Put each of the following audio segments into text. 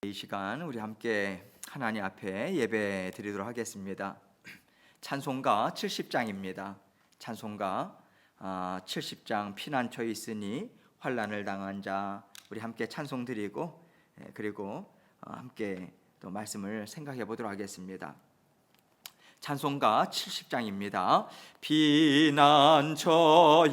이 시간 우리 함께 하나님 앞에 예배 드리도록 하겠습니다. 찬송가 70장입니다. 찬송가 70장 피난처에 있으니 환난을 당한 자, 우리 함께 찬송 드리고 그리고 함께 또 말씀을 생각해 보도록 하겠습니다. 찬송가 70장입니다. 피난처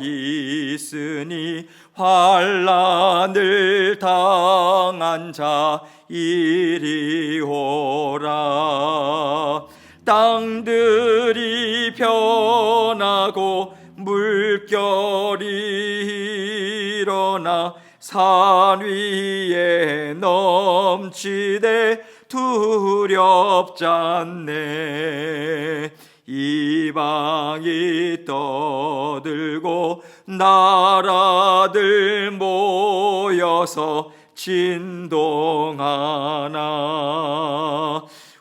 있으니 환난을 당한 자 이리 오라. 땅들이 변하고 물결이 일어나 산 위에 넘치되 두렵잖네. 이방이 떠들고 나라들 모여서 진동하나.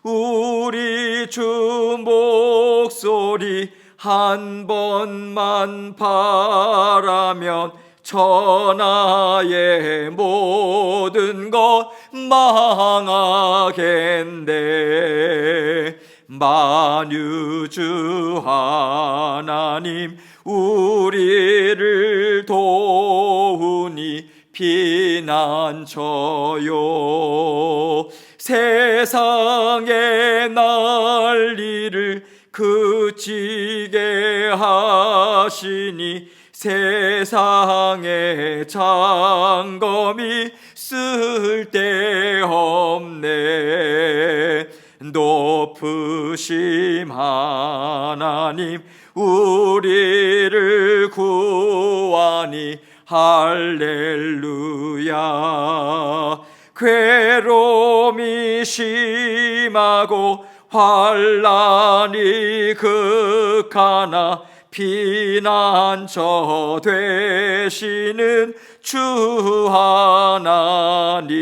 우리 주 목소리 한 번만 바라면 천하의 모든 것 망하겠네. 만유주 하나님 우리를 도우니 피난처요. 세상의 난리를 그치게 하시니 세상의 장검이 쓸데없네. 높으심 하나님 우리를 구하니 할렐루야. 괴로움이 심하고 환난이 극하나 피난처 되시는 주 하나님.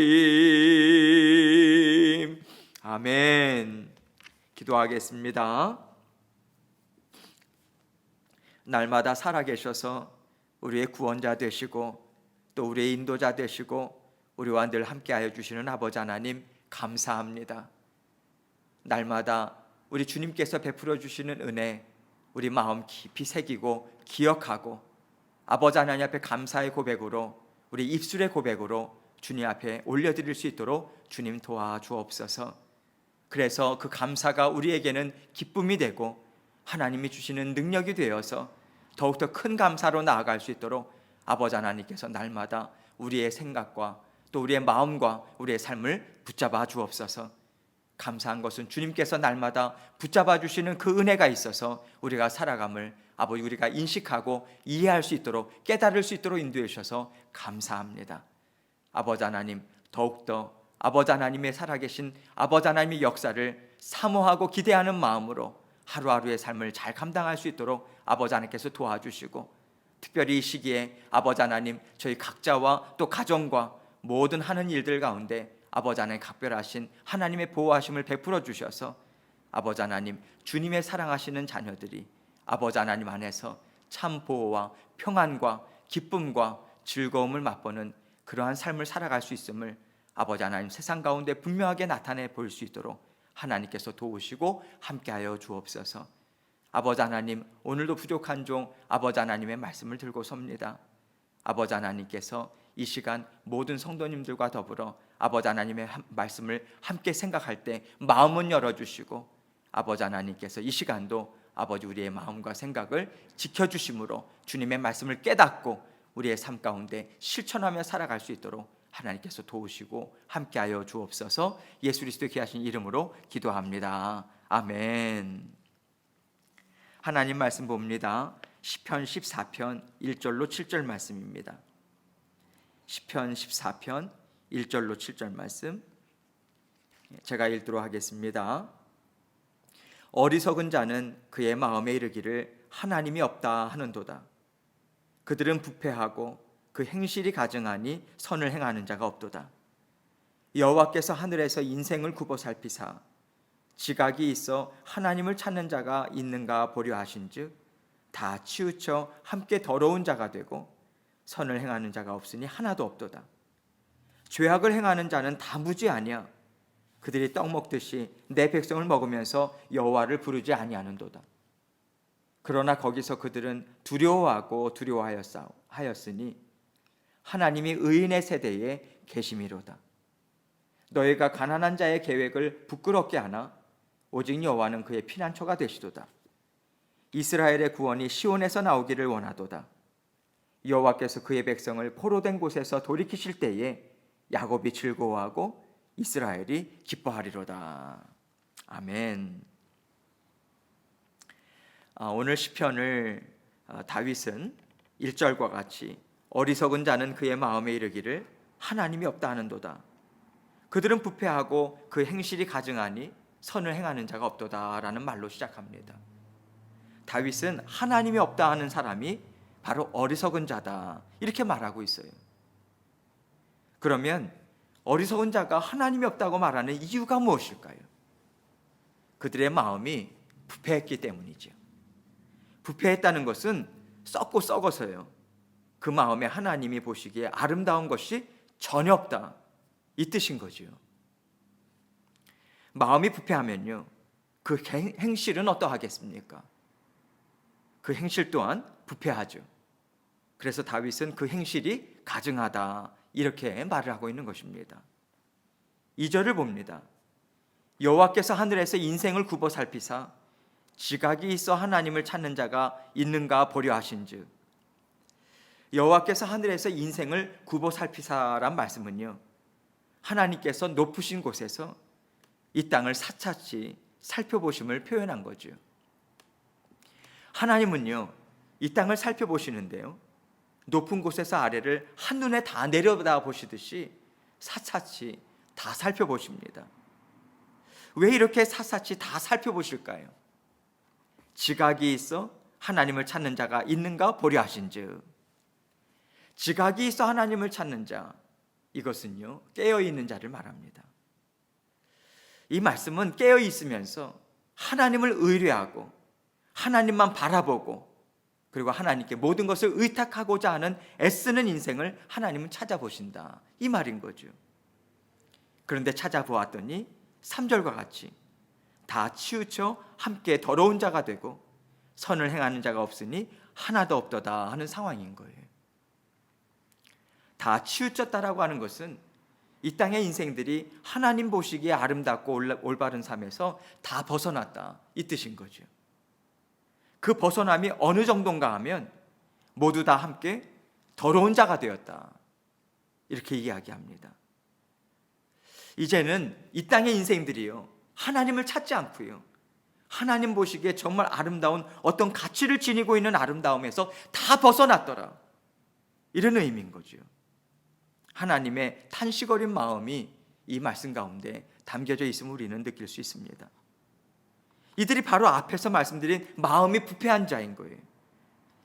아멘. 기도하겠습니다. 날마다 살아계셔서 우리의 구원자 되시고 또 우리의 인도자 되시고 우리와 늘 함께하여 주시는 아버지 하나님 감사합니다. 날마다 우리 주님께서 베풀어 주시는 은혜 우리 마음 깊이 새기고 기억하고 아버지 하나님 앞에 감사의 고백으로 우리 입술의 고백으로 주님 앞에 올려드릴 수 있도록 주님 도와주옵소서. 그래서 그 감사가 우리에게는 기쁨이 되고 하나님이 주시는 능력이 되어서 더욱더 큰 감사로 나아갈 수 있도록 아버지 하나님께서 날마다 우리의 생각과 또 우리의 마음과 우리의 삶을 붙잡아 주옵소서. 감사한 것은 주님께서 날마다 붙잡아 주시는 그 은혜가 있어서 우리가 살아감을 아버지 우리가 인식하고 이해할 수 있도록 깨달을 수 있도록 인도해 주셔서 감사합니다. 아버지 하나님 더욱더 아버지 하나님의 살아계신 아버지 하나님의 역사를 사모하고 기대하는 마음으로 하루하루의 삶을 잘 감당할 수 있도록 아버지 하나님께서 도와주시고 특별히 이 시기에 아버지 하나님 저희 각자와 또 가정과 모든 하는 일들 가운데 아버지 하나님 각별하신 하나님의 보호하심을 베풀어 주셔서 아버지 하나님 주님의 사랑하시는 자녀들이 아버지 하나님 안에서 참 보호와 평안과 기쁨과 즐거움을 맛보는 그러한 삶을 살아갈 수 있음을 아버지 하나님 세상 가운데 분명하게 나타내 보일 수 있도록 하나님께서 도우시고 함께하여 주옵소서. 아버지 하나님 오늘도 부족한 종 아버지 하나님의 말씀을 들고 섭니다. 아버지 하나님께서 이 시간 모든 성도님들과 더불어 아버지 하나님의 말씀을 함께 생각할 때 마음은 열어주시고 아버지 하나님께서 이 시간도 아버지 우리의 마음과 생각을 지켜주심으로 주님의 말씀을 깨닫고 우리의 삶 가운데 실천하며 살아갈 수 있도록 하나님께서 도우시고 함께하여 주옵소서. 예수 그리스도의 귀하신 이름으로 기도합니다. 아멘. 하나님 말씀 봅니다. 시편 14편 1절로 7절 말씀입니다. 시편 14편 1절로 7절 말씀 제가 읽도록 하겠습니다. 어리석은 자는 그의 마음에 이르기를 하나님이 없다 하는도다. 그들은 부패하고 그 행실이 가증하니 선을 행하는 자가 없도다. 여호와께서 하늘에서 인생을 굽어 살피사 지각이 있어 하나님을 찾는 자가 있는가 보려 하신즉 다 치우쳐 함께 더러운 자가 되고 선을 행하는 자가 없으니 하나도 없도다. 죄악을 행하는 자는 다 무지하냐? 그들이 떡 먹듯이 내 백성을 먹으면서 여호와를 부르지 아니하는도다. 그러나 거기서 그들은 두려워하고 두려워하였으니 하나님이 의인의 세대에 계심이로다. 너희가 가난한 자의 계획을 부끄럽게 하나 오직 여호와는 그의 피난처가 되시도다. 이스라엘의 구원이 시온에서 나오기를 원하도다. 여호와께서 그의 백성을 포로된 곳에서 돌이키실 때에 야곱이 즐거워하고 이스라엘이 기뻐하리로다. 아멘. 오늘 시편을 다윗은 1절과 같이 어리석은 자는 그의 마음에 이르기를 하나님이 없다 하는도다. 그들은 부패하고 그 행실이 가증하니 선을 행하는 자가 없도다라는 말로 시작합니다. 다윗은 하나님이 없다 하는 사람이 바로 어리석은 자다 이렇게 말하고 있어요. 그러면 어리석은 자가 하나님이 없다고 말하는 이유가 무엇일까요? 그들의 마음이 부패했기 때문이죠. 부패했다는 것은 썩고 썩어서요. 그 마음에 하나님이 보시기에 아름다운 것이 전혀 없다 이 뜻인 거죠. 마음이 부패하면요, 그 행실은 어떠하겠습니까? 그 행실 또한 부패하죠. 그래서 다윗은 그 행실이 가증하다 이렇게 말을 하고 있는 것입니다. 2절을 봅니다. 여호와께서 하늘에서 인생을 굽어 살피사 지각이 있어 하나님을 찾는 자가 있는가 보려 하신즉. 여호와께서 하늘에서 인생을 굽어 살피사란 말씀은요, 하나님께서 높으신 곳에서 이 땅을 사차치 살펴보심을 표현한 거죠. 하나님은요, 이 땅을 살펴보시는데요, 높은 곳에서 아래를 한눈에 다 내려다 보시듯이 사차치 다 살펴보십니다. 왜 이렇게 사사치 다 살펴보실까요? 지각이 있어 하나님을 찾는 자가 있는가 보려 하신즉. 지각이 있어 하나님을 찾는 자, 이것은요 깨어있는 자를 말합니다. 이 말씀은 깨어있으면서 하나님을 의뢰하고 하나님만 바라보고 그리고 하나님께 모든 것을 의탁하고자 하는 애쓰는 인생을 하나님은 찾아보신다 이 말인 거죠. 그런데 찾아보았더니 3절과 같이 다 치우쳐 함께 더러운 자가 되고 선을 행하는 자가 없으니 하나도 없도다 하는 상황인 거예요. 다 치우쳤다라고 하는 것은 이 땅의 인생들이 하나님 보시기에 아름답고 올바른 삶에서 다 벗어났다 이 뜻인 거죠. 그 벗어남이 어느 정도인가 하면 모두 다 함께 더러운 자가 되었다 이렇게 이야기합니다. 이제는 이 땅의 인생들이요 하나님을 찾지 않고요 하나님 보시기에 정말 아름다운 어떤 가치를 지니고 있는 아름다움에서 다 벗어났더라 이런 의미인 거죠. 하나님의 탄식 어린 마음이 이 말씀 가운데 담겨져 있음을 우리는 느낄 수 있습니다. 이들이 바로 앞에서 말씀드린 마음이 부패한 자인 거예요.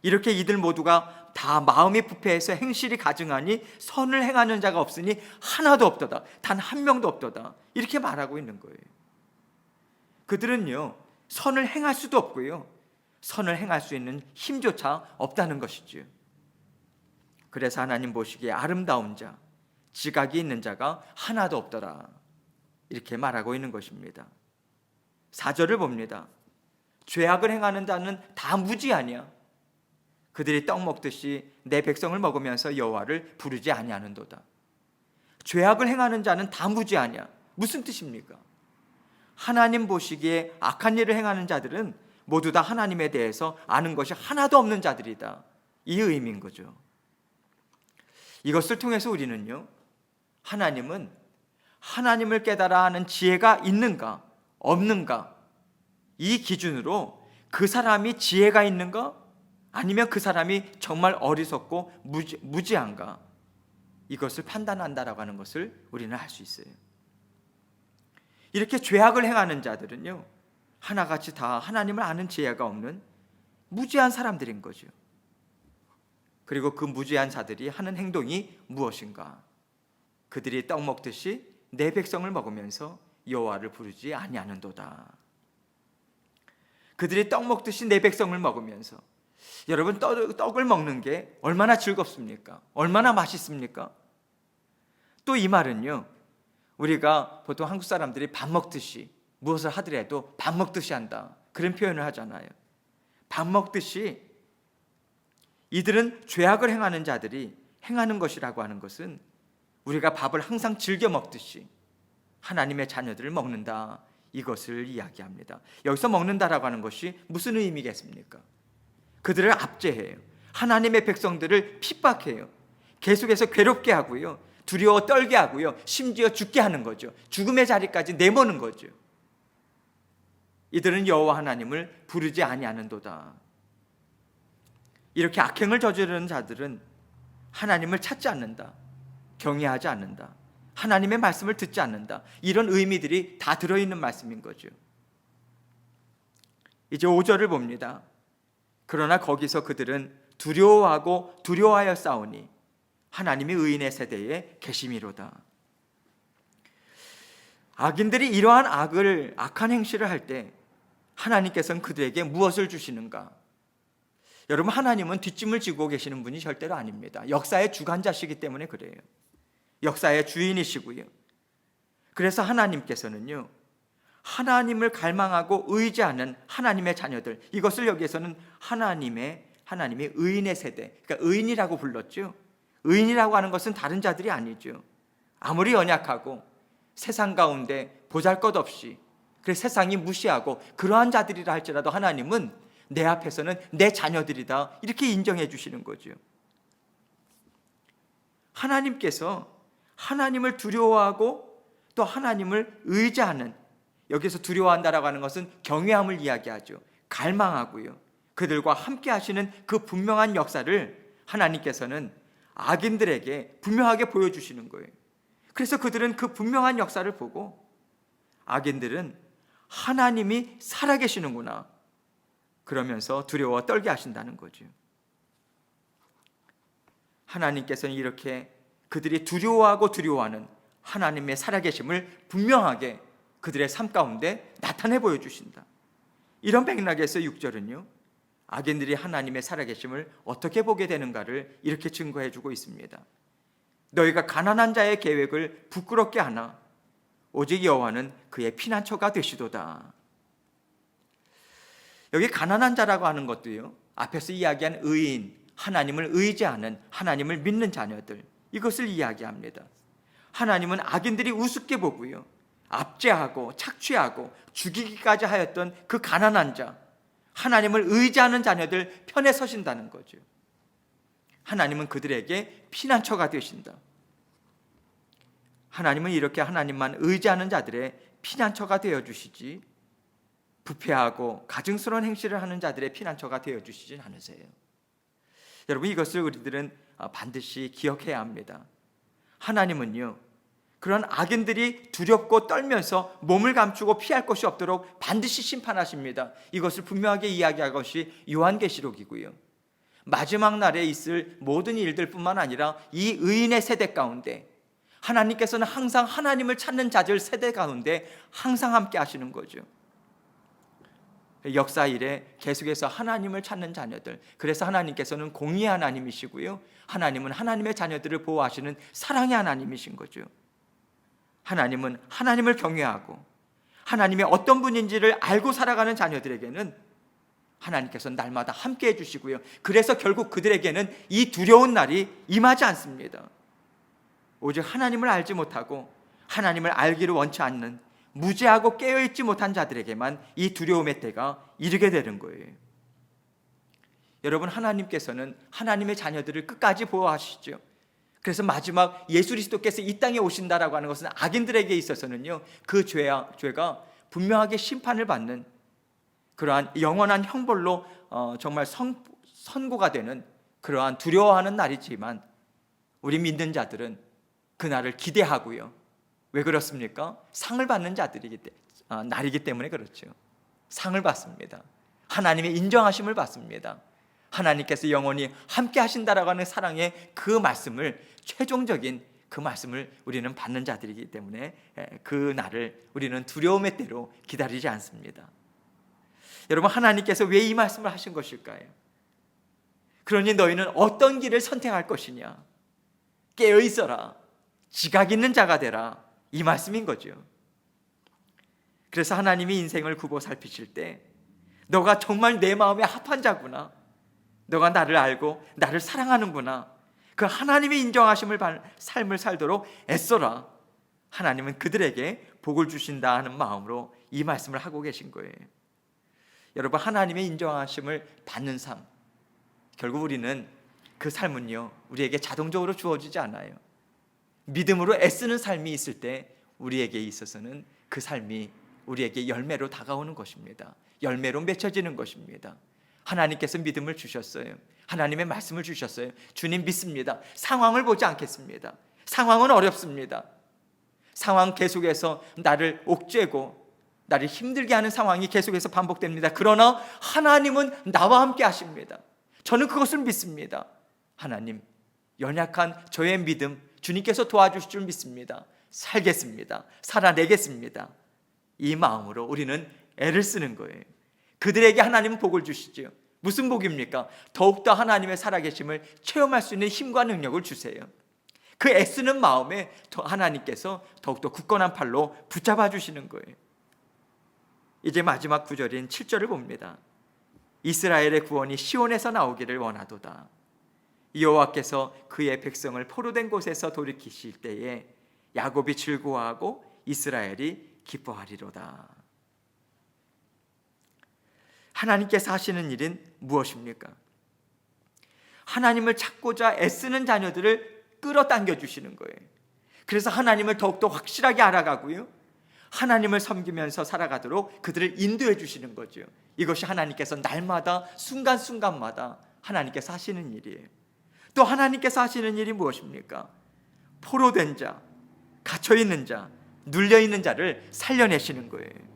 이렇게 이들 모두가 다 마음이 부패해서 행실이 가증하니 선을 행하는 자가 없으니 하나도 없도다, 단 한 명도 없도다 이렇게 말하고 있는 거예요. 그들은요 선을 행할 수도 없고요 선을 행할 수 있는 힘조차 없다는 것이죠. 그래서 하나님 보시기에 아름다운 자, 지각이 있는 자가 하나도 없더라 이렇게 말하고 있는 것입니다. 4절을 봅니다. 죄악을 행하는 자는 다 무지하냐? 그들이 떡 먹듯이 내 백성을 먹으면서 여호와를 부르지 아니하는도다. 죄악을 행하는 자는 다 무지하냐? 무슨 뜻입니까? 하나님 보시기에 악한 일을 행하는 자들은 모두 다 하나님에 대해서 아는 것이 하나도 없는 자들이다 이 의미인 거죠. 이것을 통해서 우리는요 하나님은 하나님을 깨달아 하는 지혜가 있는가 없는가 이 기준으로 그 사람이 지혜가 있는가 아니면 그 사람이 정말 어리석고 무지한가 이것을 판단한다라고 하는 것을 우리는 알 수 있어요. 이렇게 죄악을 행하는 자들은요 하나같이 다 하나님을 아는 지혜가 없는 무지한 사람들인 거죠. 그리고 그 무지한 자들이 하는 행동이 무엇인가? 그들이 떡 먹듯이 내 백성을 먹으면서 여호와를 부르지 아니하는도다. 그들이 떡 먹듯이 내 백성을 먹으면서, 여러분 떡을 먹는 게 얼마나 즐겁습니까? 얼마나 맛있습니까? 또 이 말은요 우리가 보통 한국 사람들이 밥 먹듯이 무엇을 하더라도 밥 먹듯이 한다, 그런 표현을 하잖아요. 밥 먹듯이 이들은 죄악을 행하는 자들이 행하는 것이라고 하는 것은 우리가 밥을 항상 즐겨 먹듯이 하나님의 자녀들을 먹는다, 이것을 이야기합니다. 여기서 먹는다라고 하는 것이 무슨 의미겠습니까? 그들을 압제해요. 하나님의 백성들을 핍박해요. 계속해서 괴롭게 하고요, 두려워 떨게 하고요, 심지어 죽게 하는 거죠. 죽음의 자리까지 내모는 거죠. 이들은 여호와 하나님을 부르지 아니하는도다. 이렇게 악행을 저지르는 자들은 하나님을 찾지 않는다, 경외하지 않는다, 하나님의 말씀을 듣지 않는다, 이런 의미들이 다 들어있는 말씀인 거죠. 이제 5절을 봅니다. 그러나 거기서 그들은 두려워하고 두려워하여 싸우니 하나님이 의인의 세대에 계심이로다. 악인들이 이러한 악한 행실을 할 때 하나님께서는 그들에게 무엇을 주시는가? 여러분, 하나님은 뒷짐을 지고 계시는 분이 절대로 아닙니다. 역사의 주관자시기 때문에 그래요. 역사의 주인이시고요. 그래서 하나님께서는요, 하나님을 갈망하고 의지하는 하나님의 자녀들, 이것을 여기에서는 하나님의 의인의 세대, 그러니까 의인이라고 불렀죠. 의인이라고 하는 것은 다른 자들이 아니죠. 아무리 연약하고 세상 가운데 보잘것없이, 그래서 세상이 무시하고 그러한 자들이라 할지라도 하나님은 내 앞에서는 내 자녀들이다, 이렇게 인정해 주시는 거죠. 하나님께서 하나님을 두려워하고 또 하나님을 의지하는, 여기서 두려워한다라고 하는 것은 경외함을 이야기하죠. 갈망하고요, 그들과 함께 하시는 그 분명한 역사를 하나님께서는 악인들에게 분명하게 보여주시는 거예요. 그래서 그들은 그 분명한 역사를 보고 악인들은 하나님이 살아계시는구나, 그러면서 두려워 떨게 하신다는 거죠. 하나님께서는 이렇게 그들이 두려워하고 두려워하는 하나님의 살아계심을 분명하게 그들의 삶 가운데 나타내 보여주신다. 이런 맥락에서 6절은요, 악인들이 하나님의 살아계심을 어떻게 보게 되는가를 이렇게 증거해 주고 있습니다. 너희가 가난한 자의 계획을 부끄럽게 하나 오직 여호와는 그의 피난처가 되시도다. 여기 가난한 자라고 하는 것도요, 앞에서 이야기한 의인, 하나님을 의지하는, 하나님을 믿는 자녀들, 이것을 이야기합니다. 하나님은 악인들이 우습게 보고요, 압제하고 착취하고 죽이기까지 하였던 그 가난한 자, 하나님을 의지하는 자녀들 편에 서신다는 거죠. 하나님은 그들에게 피난처가 되신다. 하나님은 이렇게 하나님만 의지하는 자들의 피난처가 되어주시지, 부패하고 가증스러운 행실을 하는 자들의 피난처가 되어주시진 않으세요. 여러분, 이것을 우리들은 반드시 기억해야 합니다. 하나님은요, 그런 악인들이 두렵고 떨면서 몸을 감추고 피할 곳이 없도록 반드시 심판하십니다. 이것을 분명하게 이야기한 것이 요한계시록이고요, 마지막 날에 있을 모든 일들뿐만 아니라 이 의인의 세대 가운데 하나님께서는 항상 하나님을 찾는 자들 세대 가운데 항상 함께 하시는 거죠. 역사 일에 계속해서 하나님을 찾는 자녀들, 그래서 하나님께서는 공의의 하나님이시고요, 하나님은 하나님의 자녀들을 보호하시는 사랑의 하나님이신 거죠. 하나님은 하나님을 경외하고 하나님의 어떤 분인지를 알고 살아가는 자녀들에게는 하나님께서는 날마다 함께 해주시고요, 그래서 결국 그들에게는 이 두려운 날이 임하지 않습니다. 오직 하나님을 알지 못하고 하나님을 알기를 원치 않는 무지하고 깨어있지 못한 자들에게만 이 두려움의 때가 이르게 되는 거예요. 여러분, 하나님께서는 하나님의 자녀들을 끝까지 보호하시죠. 그래서 마지막 예수 그리스도께서 이 땅에 오신다라고 하는 것은 악인들에게 있어서는요, 그 죄가 분명하게 심판을 받는 그러한 영원한 형벌로 정말 선고가 되는 그러한 두려워하는 날이지만, 우리 믿는 자들은 그 날을 기대하고요. 왜 그렇습니까? 상을 받는 날이기 때문에 그렇죠. 상을 받습니다. 하나님의 인정하심을 받습니다. 하나님께서 영원히 함께 하신다라고 하는 사랑의 그 말씀을, 최종적인 그 말씀을 우리는 받는 자들이기 때문에 그 날을 우리는 두려움의 때로 기다리지 않습니다. 여러분, 하나님께서 왜 이 말씀을 하신 것일까요? 그러니 너희는 어떤 길을 선택할 것이냐? 깨어 있어라. 지각 있는 자가 되라. 이 말씀인 거죠. 그래서 하나님이 인생을 굽어 살피실 때 너가 정말 내 마음에 합한 자구나, 너가 나를 알고 나를 사랑하는구나, 그 하나님의 인정하심을 받는 삶을 살도록 애써라. 하나님은 그들에게 복을 주신다 하는 마음으로 이 말씀을 하고 계신 거예요. 여러분, 하나님의 인정하심을 받는 삶, 결국 우리는 그 삶은요 우리에게 자동적으로 주어지지 않아요. 믿음으로 애쓰는 삶이 있을 때 우리에게 있어서는 그 삶이 우리에게 열매로 다가오는 것입니다. 열매로 맺혀지는 것입니다. 하나님께서 믿음을 주셨어요. 하나님의 말씀을 주셨어요. 주님 믿습니다. 상황을 보지 않겠습니다. 상황은 어렵습니다. 상황 계속해서 나를 옥죄고 나를 힘들게 하는 상황이 계속해서 반복됩니다. 그러나 하나님은 나와 함께 하십니다. 저는 그것을 믿습니다. 하나님, 연약한 저의 믿음 주님께서 도와주실 줄 믿습니다. 살겠습니다. 살아내겠습니다. 이 마음으로 우리는 애를 쓰는 거예요. 그들에게 하나님은 복을 주시죠. 무슨 복입니까? 더욱더 하나님의 살아계심을 체험할 수 있는 힘과 능력을 주세요. 그 애쓰는 마음에 하나님께서 더욱더 굳건한 팔로 붙잡아 주시는 거예요. 이제 마지막 구절인 7절을 봅니다. 이스라엘의 구원이 시온에서 나오기를 원하도다. 여호와께서 그의 백성을 포로된 곳에서 돌이키실 때에 야곱이 즐거워하고 이스라엘이 기뻐하리로다. 하나님께서 하시는 일은 무엇입니까? 하나님을 찾고자 애쓰는 자녀들을 끌어당겨 주시는 거예요. 그래서 하나님을 더욱더 확실하게 알아가고요, 하나님을 섬기면서 살아가도록 그들을 인도해 주시는 거죠. 이것이 하나님께서 날마다 순간순간마다 하나님께서 하시는 일이에요. 또 하나님께서 하시는 일이 무엇입니까? 포로된 자, 갇혀있는 자, 눌려있는 자를 살려내시는 거예요.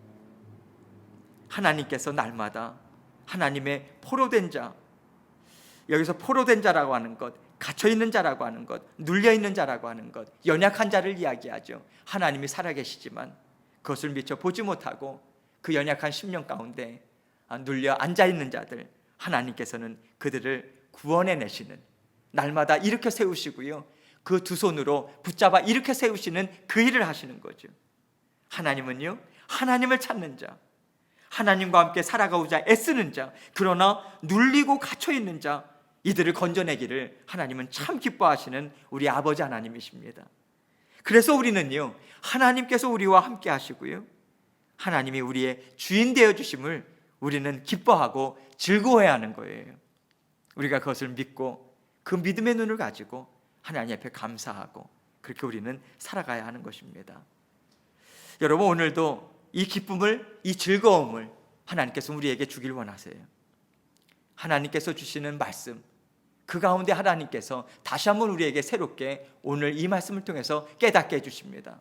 하나님께서 날마다 하나님의 포로된 자, 여기서 포로된 자라고 하는 것, 갇혀있는 자라고 하는 것, 눌려있는 자라고 하는 것, 연약한 자를 이야기하죠. 하나님이 살아계시지만 그것을 미처 보지 못하고 그 연약한 심령 가운데 눌려 앉아있는 자들, 하나님께서는 그들을 구원해내시는, 날마다 일으켜 세우시고요, 그 두 손으로 붙잡아 일으켜 세우시는 그 일을 하시는 거죠. 하나님은요, 하나님을 찾는 자, 하나님과 함께 살아가고자 애쓰는 자, 그러나 눌리고 갇혀있는 자, 이들을 건져내기를 하나님은 참 기뻐하시는 우리 아버지 하나님이십니다. 그래서 우리는요, 하나님께서 우리와 함께 하시고요, 하나님이 우리의 주인 되어주심을 우리는 기뻐하고 즐거워해야 하는 거예요. 우리가 그것을 믿고 그 믿음의 눈을 가지고 하나님 앞에 감사하고 그렇게 우리는 살아가야 하는 것입니다. 여러분, 오늘도 이 기쁨을, 이 즐거움을 하나님께서 우리에게 주길 원하세요. 하나님께서 주시는 말씀, 그 가운데 하나님께서 다시 한번 우리에게 새롭게 오늘 이 말씀을 통해서 깨닫게 해주십니다.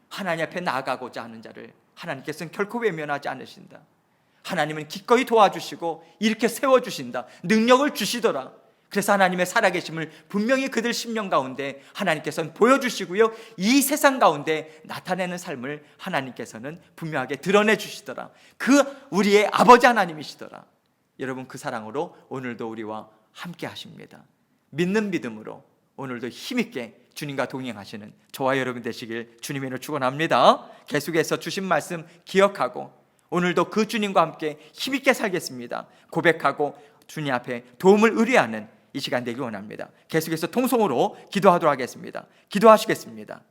하나님 앞에 나아가고자 하는 자를 하나님께서는 결코 외면하지 않으신다. 하나님은 기꺼이 도와주시고 이렇게 세워주신다. 능력을 주시더라. 그래서 하나님의 살아계심을 분명히 그들 심령 가운데 하나님께서는 보여주시고요, 이 세상 가운데 나타내는 삶을 하나님께서는 분명하게 드러내 주시더라. 그 우리의 아버지 하나님이시더라. 여러분, 그 사랑으로 오늘도 우리와 함께 하십니다. 믿는 믿음으로 오늘도 힘있게 주님과 동행하시는 저와 여러분 되시길 주님의 이름으로 축원합니다. 계속해서 주신 말씀 기억하고 오늘도 그 주님과 함께 힘있게 살겠습니다 고백하고 주님 앞에 도움을 의뢰하는 이 시간 되길 원합니다. 계속해서 통성으로 기도하도록 하겠습니다. 기도하시겠습니다.